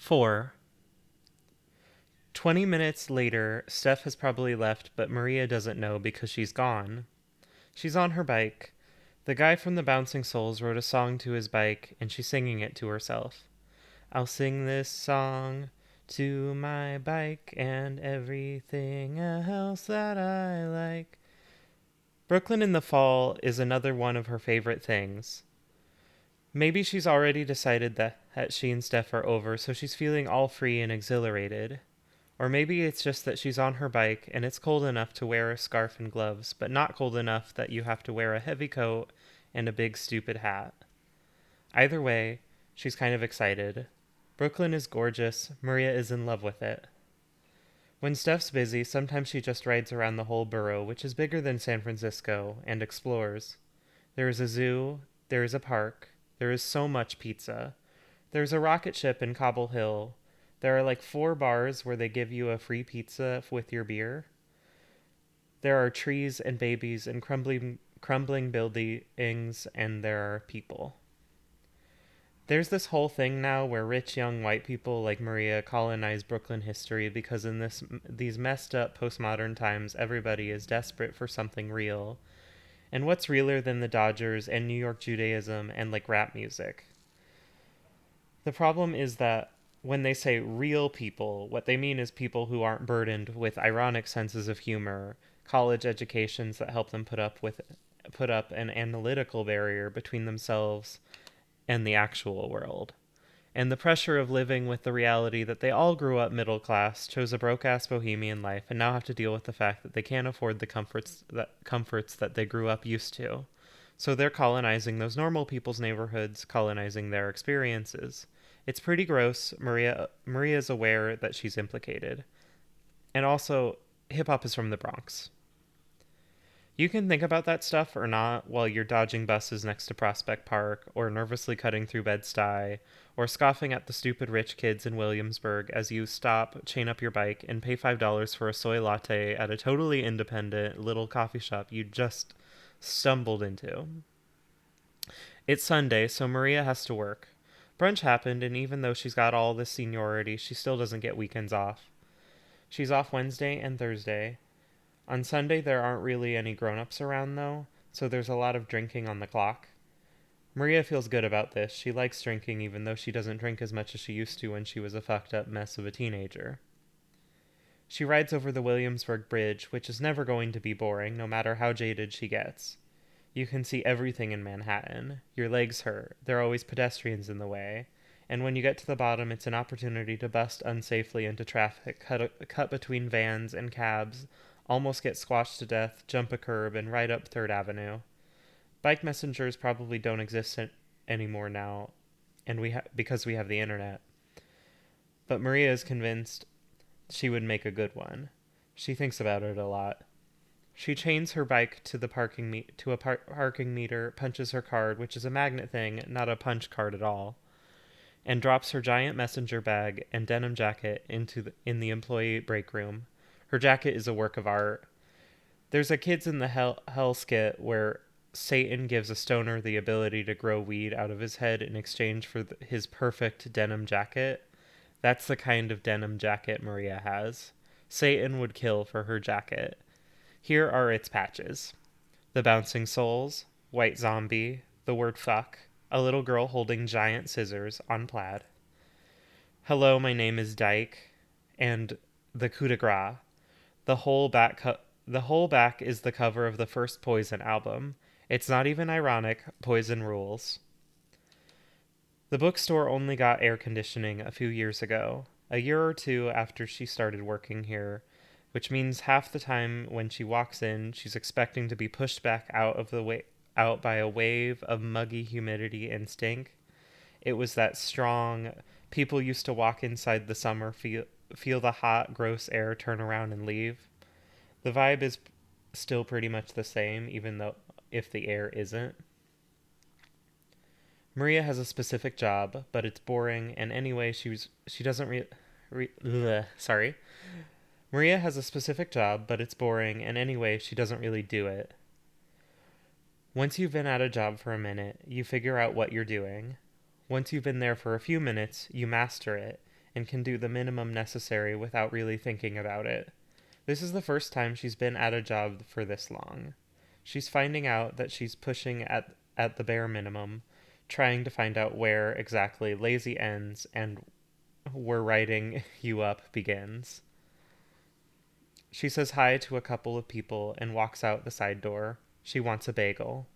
4. 20 minutes later, Steph has probably left, but Maria doesn't know because she's gone. She's on her bike. The guy from the Bouncing Souls wrote a song to his bike, and she's singing it to herself. I'll sing this song to my bike and everything else that I like. Brooklyn in the fall is another one of her favorite things. Maybe she's already decided that she and Steph are over, so she's feeling all free and exhilarated. Or maybe it's just that she's on her bike and it's cold enough to wear a scarf and gloves, but not cold enough that you have to wear a heavy coat and a big stupid hat. Either way, she's kind of excited. Brooklyn is gorgeous. Maria is in love with it. When Steph's busy, sometimes she just rides around the whole borough, which is bigger than San Francisco, and explores. There is a zoo, there is a park, there is so much pizza. There's a rocket ship in Cobble Hill. There are like 4 bars where they give you a free pizza with your beer. There are trees and babies and crumbling buildings, and there are people. There's this whole thing now where rich young white people like Maria colonize Brooklyn history because in these messed up postmodern times everybody is desperate for something real. And what's realer than the Dodgers and New York Judaism and like rap music? The problem is that when they say real people, what they mean is people who aren't burdened with ironic senses of humor, college educations that help them put up an analytical barrier between themselves and the actual world, and the pressure of living with the reality that they all grew up middle class, chose a broke-ass bohemian life, and now have to deal with the fact that they can't afford the comforts that they grew up used to. So they're colonizing those normal people's neighborhoods, colonizing their experiences. It's pretty gross. Maria's aware that she's implicated. And also, hip hop is from the Bronx. You can think about that stuff or not while you're dodging buses next to Prospect Park, or nervously cutting through Bed-Stuy, or scoffing at the stupid rich kids in Williamsburg as you stop, chain up your bike, and pay $5 for a soy latte at a totally independent little coffee shop you just stumbled into. It's Sunday, so Maria has to work. Brunch happened, and even though she's got all this seniority, she still doesn't get weekends off. She's off Wednesday and Thursday. On Sunday, there aren't really any grown ups around, though, so there's a lot of drinking on the clock. Maria feels good about this. She likes drinking, even though she doesn't drink as much as she used to when she was a fucked up mess of a teenager. She rides over the Williamsburg Bridge, which is never going to be boring, no matter how jaded she gets. You can see everything in Manhattan. Your legs hurt. There are always pedestrians in the way. And when you get to the bottom, it's an opportunity to bust unsafely into traffic, cut between vans and cabs, almost get squashed to death, jump a curb, and ride up 3rd Avenue. Bike messengers probably don't exist anymore now, and because we have the internet. But Maria is convinced she would make a good one. She thinks about it a lot. She chains her bike to the parking meter, punches her card, which is a magnet thing, not a punch card at all, and drops her giant messenger bag and denim jacket in the employee break room. Her jacket is a work of art. There's a Kids in the Hell skit where Satan gives a stoner the ability to grow weed out of his head in exchange for his perfect denim jacket. That's the kind of denim jacket Maria has. Satan would kill for her jacket. Here are its patches: the Bouncing Souls, White Zombie, the word fuck, a little girl holding giant scissors on plaid. Hello, my name is Dyke, and the coup de grace. The whole back is the cover of the first Poison album. It's not even ironic. Poison rules. The bookstore only got air conditioning a few years ago, a year or two after she started working here, which means half the time when she walks in, she's expecting to be pushed back out by a wave of muggy humidity and stink. It was that strong. People used to walk inside the summer, feel the hot, gross air, turn around and leave. The vibe is still pretty much the same, even though if the air isn't. Maria has a specific job, but it's boring, and anyway, she doesn't sorry. Maria has a specific job, but it's boring, and anyway, she doesn't really do it. Once you've been at a job for a minute, you figure out what you're doing. Once you've been there for a few minutes, you master it, and can do the minimum necessary without really thinking about it. This is the first time she's been at a job for this long. She's finding out that she's pushing at the bare minimum, trying to find out where exactly lazy ends and we're writing you up begins. She says hi to a couple of people and walks out the side door. She wants a bagel.